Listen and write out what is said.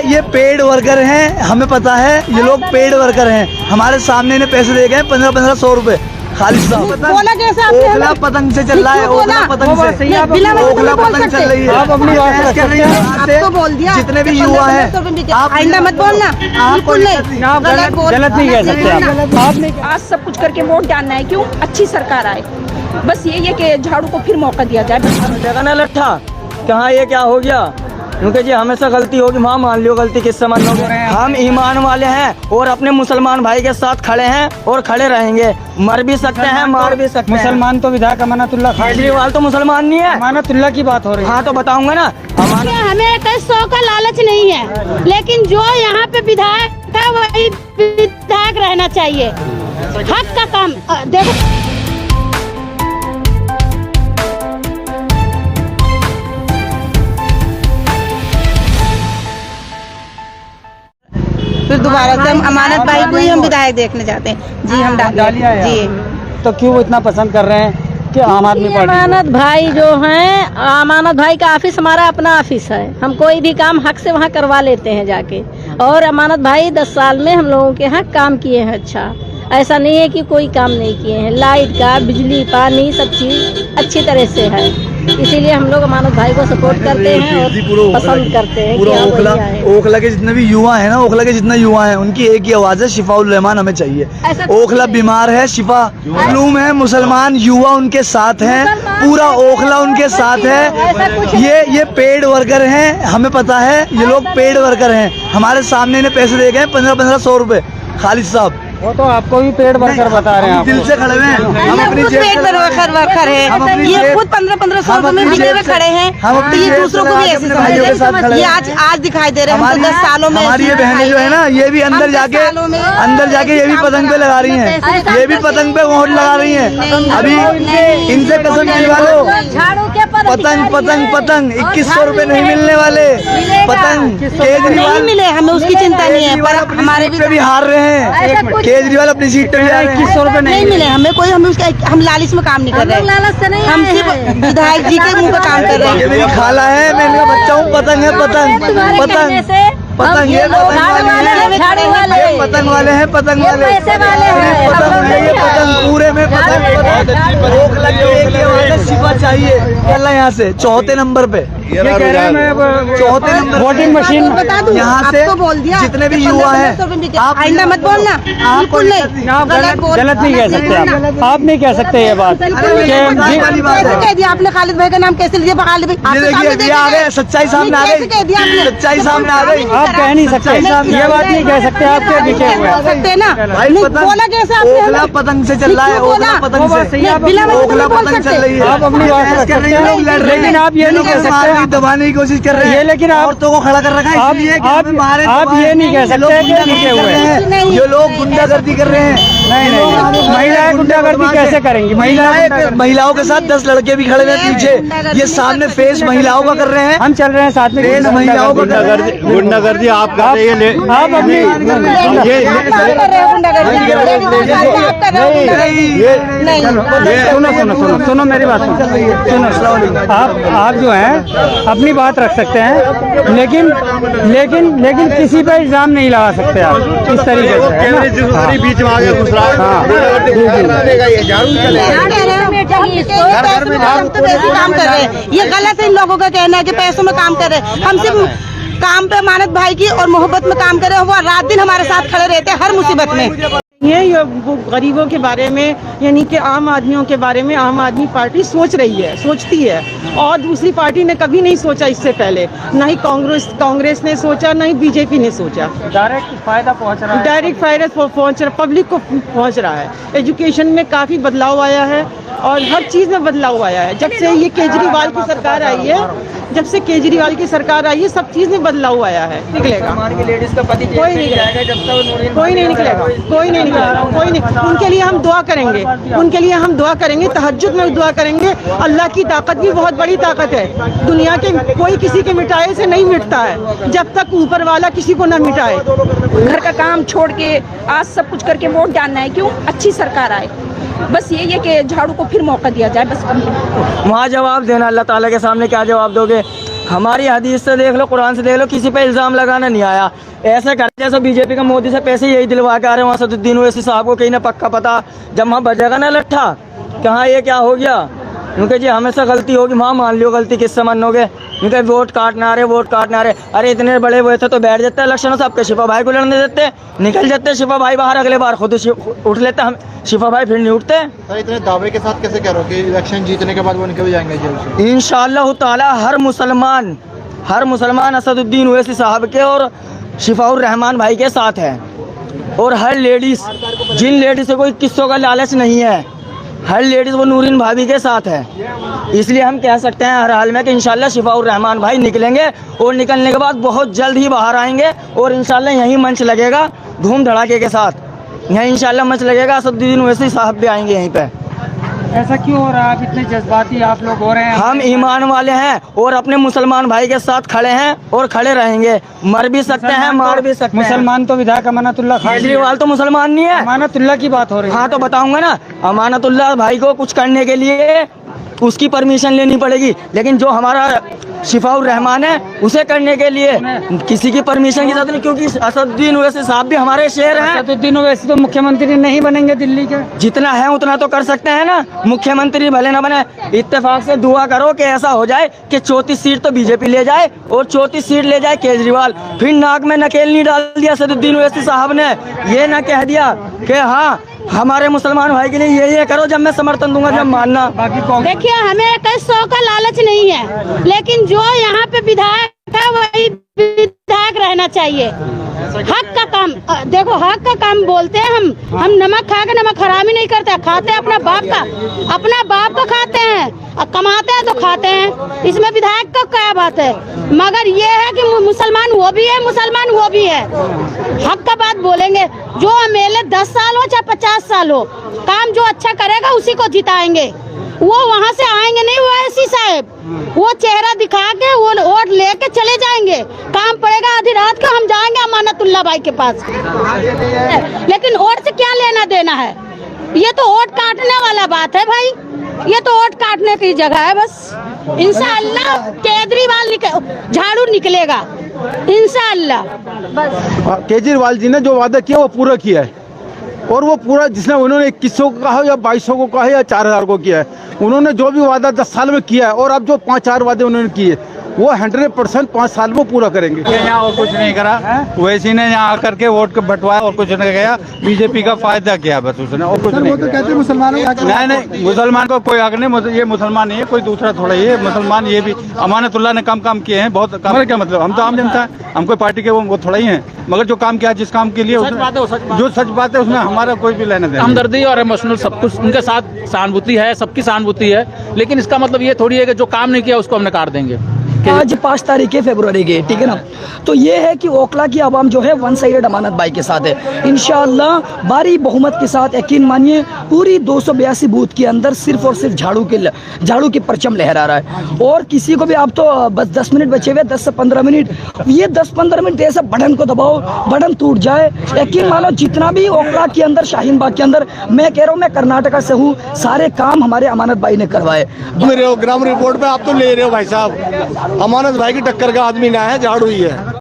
ये paid worker हैं, हमें पता है ये लोग पेड वर्कर हैं। हमारे सामने इन्हें पैसे दे गए 1500 रुपए खालिद साहब। ओखला पतंग से चल रहा है, ओखला पतंग से, ओखला पतंग चल रही है। आप अपनी बात कर रही हैं, तो बोल दिया जितने भी युवा हैं आप आइंदा मत बोलना, बिल्कुल नहीं, गलत नहीं कह सकते आपने। आज सब कुछ करके वोट डालना है, क्यों? अच्छी सरकार आए, बस यही है कि झाड़ू को फिर मौका दिया जाए। जगह लट्ठा कहाँ ये क्या हो गया, क्योंकि जी हमेशा गलती होगी, वहाँ मान लियो गलती किससे मान लोगे। हम ईमान वाले हैं और अपने मुसलमान भाई के साथ खड़े हैं और खड़े रहेंगे। मर भी सकते हैं, मार भी सकते हैं। मुसलमान तो विधायक अमानतुल्लाह केजरीवाल तो मुसलमान नहीं है। अमानतुल्लाह की बात हो रही है। हाँ तो बताऊंगा ना। हमें 100 का लालच नहीं है, लेकिन जो यहाँ पे विधायक है वही विधायक रहना चाहिए। हक का काम देखो। फिर दोबारा से हम अमानत भाई को ही हम विधायक देखने जाते हैं। जी हम डालिया जी। तो क्यों इतना पसंद कर रहे हैं कि आम आदमी पार्टी? अमानत भाई जो हैं, अमानत भाई का ऑफिस हमारा अपना ऑफिस है। हम कोई भी काम हक से वहाँ करवा लेते हैं जाके। और अमानत भाई 10 साल में हम लोगों के यहाँ काम किए हैं। अच्छा, ऐसा नहीं है कि कोई काम नहीं किए हैं। लाइट का, बिजली, पानी, सब चीज अच्छी तरह से है। इसीलिए हम लोग अमानत भाई को सपोर्ट करते हैं और पसंद करते हैं। पूरा ओखला के जितने भी युवा है ना, ओखला के जितने युवा हैं उनकी एक ही आवाज है, शिफाउल रहमान हमें चाहिए। ओखला बीमार है, शिफा मजलूम है, मुसलमान युवा उनके साथ हैं, पूरा ओखला उनके साथ है। ये पेड वर्कर हैं, हमें पता है ये लोग पेड वर्कर हैं। हमारे सामने इन्हें पैसे दे गए 1500 रुपए खालिद साहब। वो तो आपको भी पेड वर्कर बता रहे हैं। दिल से खड़े हुए हैं, हम अपनी जेब पेड वर्कर है। ये खुद 1500 रुपए में बिके हुए खड़े हैं, तो ये दूसरों को भी ऐसे समझ। ये आज दिखाई दे रहे हैं। हम 10 सालों में हमारी ये बहनें जो है ना, ये भी अंदर जाके ये भी पतंग पे लगा रही हैं, ये भी पतंग पे वोट लगा रही हैं। अभी इनसे कसम दिलवा लो, पतंग 2100 रुपए नहीं मिलने वाले। पतंग केजरीवाल मिले, हमें उसकी चिंता नहीं है, पर हमारे भी हार रहे हैं। केजरीवाल अपनी सीट पे 2100 रुपए नहीं मिले हमें। कोई हम लालच में काम नहीं कर रहे हैं। हम सिर्फ विधायक जी के मुंह पे काम कर रहे हैं। ये मेरी खाला है, मैं इनका बच्चा हूँ। पतंग है, पतंग ये पतंग वाले हैं, पतंग वाले ये पतंग पूरे में शिफा चाहिए। यहाँ से चौथे नंबर पे, चौथे नंबर वोटिंग मशीन यहाँ से बोल दिया। जितने भी युवा हैं आप आइंदा मत बोलना, बिल्कुल नहीं, गलत नहीं कह सकते आप नहीं कह सकते ये बात। कैसे कह दिया आपने? खालिद भाई का नाम कैसे लिया? सच्चाई सामने आ गई, सच्चाई सामने आ गई। आप कह नहीं सकते, ये बात नहीं कह सकते। आप क्या बिके हुए सकते ना? बोला कैसे? ओखला पतंग से चल रहा है, ओखला पतंग से, ओखला पतंग चल रही है। आप अपनी बात कर रहे हैं, लेकिन आप ये नहीं कह सकते। दबाने की कोशिश कर रहे हैं, लेकिन औरतों को खड़ा कर रखा है। आप ये नहीं कह सकते कि बिके हुए हैं। जो लोग गुंडागर्दी कर रहे हैं। नहीं, महिलाएं गुंडागर्दी कैसे करेंगी? महिलाओं के साथ 10 लड़के भी खड़े हैं पीछे। ये सामने फेस महिलाओं का कर रहे हैं, हम चल रहे हैं साथ में। फेस महिलाओं का गुंडागर्दी आप कर रहे हैं। आप अपनी सुनो मेरी बात सुनो। आप जो हैं अपनी बात रख सकते हैं, लेकिन किसी पे इल्जाम नहीं लगा सकते आप इस तरीके से। बीच में आगे घुस रहा काम कर रहे हैं। ये गलत है इन लोगों का कहना है कि पैसों में काम कर रहे हैं। हम सिर्फ काम पे अमानत भाई की और मोहब्बत में काम कर रहे हैं। वो रात दिन हमारे साथ खड़े रहते हैं हर मुसीबत में। ये गरीबों के बारे में, यानी कि आम आदमियों के बारे में आम आदमी पार्टी सोचती है और दूसरी पार्टी ने कभी नहीं सोचा इससे पहले। ना ही कांग्रेस ने सोचा, ना ही बीजेपी ने सोचा। डायरेक्ट फायदा पहुंच रहा है, डायरेक्ट फायदा पहुंच रहा, पब्लिक को पहुंच रहा है। एजुकेशन में काफ़ी बदलाव आया है और हर चीज़ में बदलाव आया है। जब से ये केजरीवाल की सरकार आई है, सब चीज़ में बदलाव आया है। निकलेगा कोई नहीं निकलेगा। उनके लिए हम दुआ करेंगे, तहज्जुद में दुआ करेंगे। अल्लाह की ताकत भी बहुत बड़ी ताकत है। दुनिया के कोई किसी के मिटाए से नहीं मिटता है, जब तक ऊपर वाला किसी को ना मिटाए। घर का काम छोड़ के आज सब कुछ करके वोट डालना है, क्यों? अच्छी सरकार आए, बस यही है कि झाड़ू को फिर मौका दिया जाए। बस वहाँ जवाब देना, अल्लाह ताला के सामने क्या जवाब दोगे? हमारी हदीस से देख लो, कुरान से देख लो, किसी पे इल्ज़ाम लगाना नहीं आया। ऐसे करते जैसे बीजेपी का मोदी से पैसे यही दिलवा के आ रहे हैं। असदुद्दीन ओवैसी साहब को कहीं ना पक्का पता, जब वहाँ बजेगा ना लट्ठा, कहाँ ये क्या हो गया, क्योंकि जी हमेशा गलती होगी, वहाँ मान लियो गलती किससे मानोगे, क्योंकि वोट काटने आ रहे। अरे इतने बड़े वो थे तो बैठ जाते इलेक्शन से, आपके शिफा भाई को लड़ने देते, निकल जाते शिफा भाई बाहर, अगले बार खुद उठ लेते, हम शिफा भाई फिर नहीं उठते। सर इतने दावे के साथ कैसे कह रहे हो कि इलेक्शन जीतने के बाद वो निकल जाएंगे जेल से? इंशाअल्लाह ताला हर मुसलमान असदुद्दीन ओवैसी साहब के और शिफाउर रहमान भाई के साथ है, और हर लेडीज़, जिन लेडीज़ से कोई किस्सों का लालच नहीं है, हर लेडीज़ वो नूरीन भाभी के साथ है। इसलिए हम कह सकते हैं हर हाल में कि इंशाल्लाह शिफाउर रहमान भाई निकलेंगे, और निकलने के बाद बहुत जल्द ही बाहर आएंगे, और इंशाल्लाह यहीं मंच लगेगा धूम धड़ाके के साथ, यहीं इंशाल्लाह मंच लगेगा। असदुद्दीन ओवैसी साहब भी आएंगे यहीं पे। ऐसा क्यों हो रहा है? आप इतने जज्बाती आप लोग हो रहे हैं। हम ईमान वाले हैं और अपने मुसलमान भाई के साथ खड़े हैं और खड़े रहेंगे। मर भी सकते हैं, मार भी सकते हैं। मुसलमान तो विधायक अमानतुल्लाह खान, केजरीवाल तो मुसलमान नहीं है। अमानतुल्लाह की बात हो रही है। हाँ तो बताऊंगा ना, अमानतुल्लाह भाई को कुछ करने के लिए उसकी परमिशन लेनी पड़ेगी, लेकिन जो हमारा शिफाउर रहमान है उसे करने के लिए किसी की परमिशन की जरूरत नहीं, क्योंकि असदुद्दीन ओवैसी साहब भी हमारे शेर हैं। असदुद्दीन ओवैसी तो मुख्यमंत्री नहीं बनेंगे दिल्ली के। जितना है उतना तो कर सकते हैं ना, मुख्यमंत्री भले ना बने, इत्तेफाक से दुआ करो कि ऐसा हो जाए कि 34 सीट तो बीजेपी ले जाए और 34 सीट ले जाए केजरीवाल। फिर नाक में नकेल नहीं डाल दिया असदुद्दीन ओवैसी साहब ने, ये ना कह दिया कि हाँ हमारे मुसलमान भाई के लिए ये करो, जब मैं समर्थन दूंगा जब मानना। देखिए हमें कई 100 का लालच नहीं है, लेकिन जो यहाँ पे विधायक है वही विधायक रहना चाहिए। हक का काम, देखो हक का काम बोलते हैं हम नमक खा के नमक हरामी नहीं करते, खाते हैं अपना बाप का खाते हैं, और कमाते हैं तो खाते हैं, इसमें विधायक का क्या बात है। मगर ये है कि मुसलमान वो भी है, मुसलमान वो भी है, हक का बात बोलेंगे। जो एमएलए 10 साल हो चाहे 50 साल हो, काम जो अच्छा करेगा उसी को जिताएंगे। वो वहाँ से आएंगे नहीं, वो ऐसी साहब वो चेहरा दिखा के वो वोट लेके चले जाएंगे, काम पड़ेगा आधी रात को हम जाएंगे अमानतुल्लाह भाई के पास। लेकिन वोट से क्या लेना देना है, ये तो वोट काटने वाला बात है भाई, ये तो वोट काटने की जगह है बस। इंशाअल्लाह केजरीवाल झाड़ू निकलेगा इंशाअल्लाह। केजरीवाल जी ने जो वादा किया वो पूरा किया है, और वो पूरा जिसने उन्होंने 2100 को कहा या 2200 को कहा या 4000 को किया है, उन्होंने जो भी वादा 10 साल में किया है, और अब जो 5-4 वादे उन्होंने किए वो 100% 5 साल में पूरा करेंगे। यहाँ और कुछ नहीं करा, वैसी ने यहाँ आकर के वोट बंटवाया और कुछ नहीं गया, बीजेपी का फायदा किया बस उसने, और कुछ नहीं। वो तो कहते हैं मुसलमानों का नहीं, मुसलमान को कोई हक नहीं, ये मुसलमान नहीं है, कोई दूसरा थोड़ा ही है मुसलमान। ये भी अमानतुल्लाह ने काम किए हैं, बहुत काम। क्या मतलब, हम तो आम जनता है, हम कोई पार्टी के वो थोड़ा ही है, मगर जो काम किया जिस काम के लिए जो सच बात है उसमें हमारा कोई भी लेना देना। हमदर्दी और इमोशनल सब कुछ उनके साथ सहानुभूति है, सबकी सहानुभूति है, लेकिन इसका मतलब ये थोड़ी है कि जो काम नहीं किया उसको हम नकार देंगे। आज 5 तारीख है फरवरी की, ठीक है ना, तो ये है कि ओखला की आवाम जो है वन साइडेड अमानत भाई के साथ है। इंशाअल्लाह भारी बहुमत के साथ, यकीन मानिए पूरी 282 बूथ के अंदर सिर्फ और सिर्फ झाड़ू की परचम लहरा रहा है। और किसी को भी, आप तो बस 10 मिनट बचे हुए, 10 से 15 मिनट, ये 10-15 मिनट ऐसा बटन को दबाओ, बटन टूट जाए। यकीन मानो जितना भी ओखला के अंदर, शाहीन बाग के अंदर, मैं कह रहा हूँ मैं कर्नाटका से हूँ, सारे काम हमारे अमानत भाई ने करवाए। ग्राम रिपोर्ट पे आप तो ले रहे हो भाई साहब, अमानत भाई की टक्कर का आदमी ना है, झाड़ू ही है।